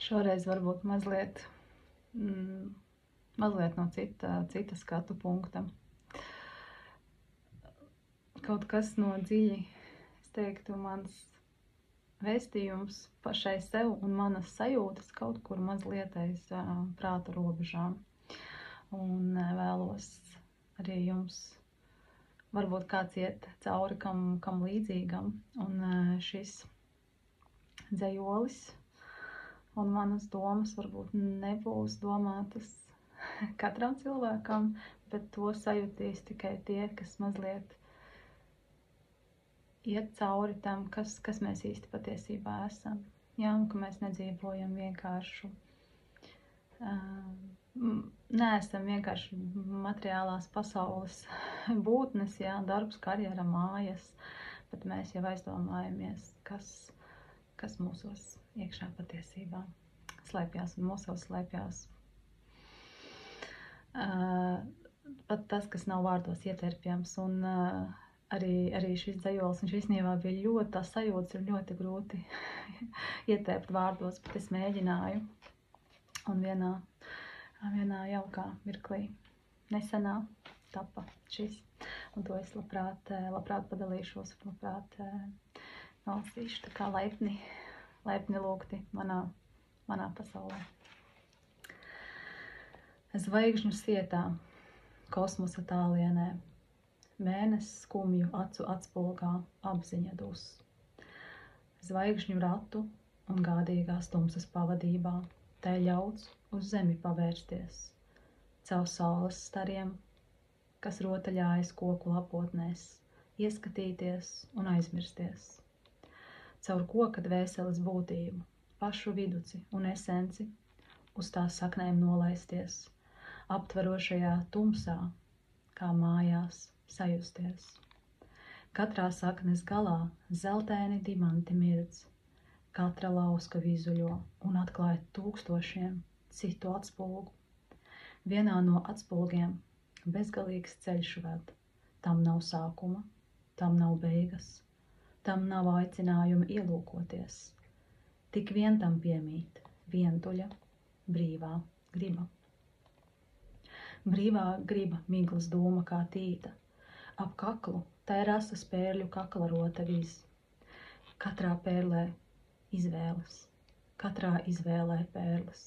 Šoreiz varbūt mazliet no cita skatu punkta. Kaut kas no dziļi, es teiktu, mans vēstījums pašai sev un manas sajūtas kaut kur mazliet aiz prāta robežām. Un vēlos arī jums, varbūt kāds iet cauri kam līdzīgam. Un šis dzejolis un manas domas varbūt nebūs domātas katram cilvēkam, bet to sajūtīs tikai tie, kas mazliet iet cauri tam, kas mēs īsti patiesībā esam. Jā, un ka mēs nedzīvojam vienkāršu, neesam vienkārši materiālās pasaules būtnes, jā, darbs, karjera, mājas, bet mēs jau aizdomājamies, kas mūsos iekšā patiesībā slēpjās un mūsos slēpjās. Pat tas, kas nav vārdos ieterpjams, un arī šis dzejols, un šis īstenībā bija ļoti, tā sajūtas ir ļoti grūti ietērpt vārdos, bet es mēģināju. Un vienā jaukā mirklī nesenā tapa šis, un to es labprāt padalīšos, labprāt nolasīšu, tā kā laipni lūgti manā pasaulē. Zvaigžņu sietā, kosmosa tālienē, mēnesis skumju acu atspulgā apziņa dus. Zvaigžņu ratu un gādīgās tumsas pavadībā tai ļauts uz zemi pavērsties, caur saules stariem, kas rotaļājas koku lapotnēs, ieskatīties un aizmirsties. Caur koka dvēseles būtību, pašu viduci un esenci, uz tās saknēm nolaisties, aptverošajā tumsā, kā mājās sajusties. Katrā saknes galā zeltaini dimanti mirdz, katra lauska vizuļo un atklāja tūkstošiem citu atspulgu. Vienā no atspulgiem bezgalīgs ceļš ved, tam nav sākuma, tam nav beigas, tam nav aicinājuma ielūkoties. Tik vien tam piemīt vientuļa, brīvā griba. Brīvā griba miglas doma kā tīta, ap kaklu tai rasa spērļu kakla rota viz. Katrā pērlē izvēles, katrā izvēlē pērles.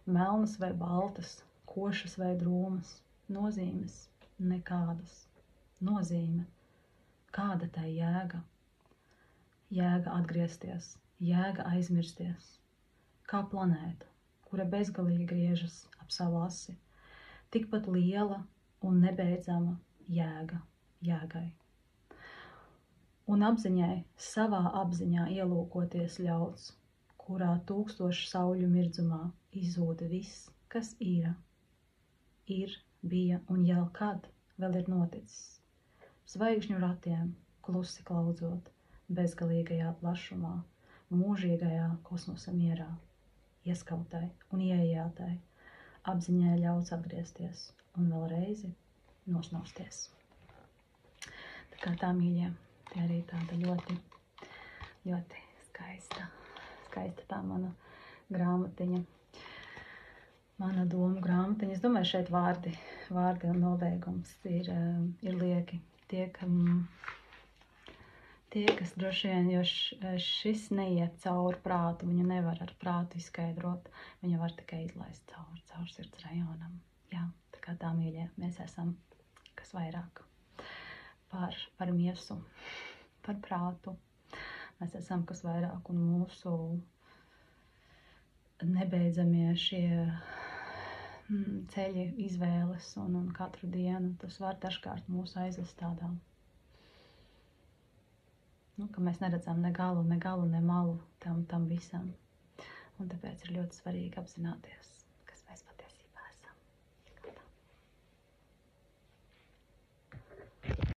Melnas vai baltas, košas vai drūmas, nozīmes nekādas. Nozīme, kāda tai jēga? Jēga atgriezties, jēga aizmirsties. Kā planēta, kura bezgalīgi griežas ap savu asi, tikpat liela un nebeidzama jēga jēgai. Un apziņai savā apziņā ielūkoties ļauts, kurā tūkstošu sauļu mirdzumā izzūda viss, kas ir, bija un jau kad vēl ir noticis. Zvaigžņu ratiem klusi klaudzot, bezgalīgajā plašumā, mūžīgajā kosmosa mierā, ieskautai un ieejātai, apziņai ļauts atgriezties un vēl reizi nosnausties. Tā kā tā, mīļie, tie arī tāda ļoti, ļoti skaista tā mana grāmatiņa, mana domu grāmatiņa. Es domāju, šeit vārdi un nobeigums ir lieki. Tie, kas droši vien, jo šis neiet cauri prātu, viņu nevar ar prātu izskaidrot, viņu var tikai izlaist caur sirds rajonam. Jā, tā kā tā, mīļie, mēs esam kas vairāk par miesu, par prātu. Mēs esam kas vairāk un mūsu nebeidzamie šie ceļi, izvēles un katru dienu, tas var dažkārt mūs aizvest tādā. Ka mēs neredzam ne galu, ne malu tam visam. Un tāpēc ir ļoti svarīgi apzināties,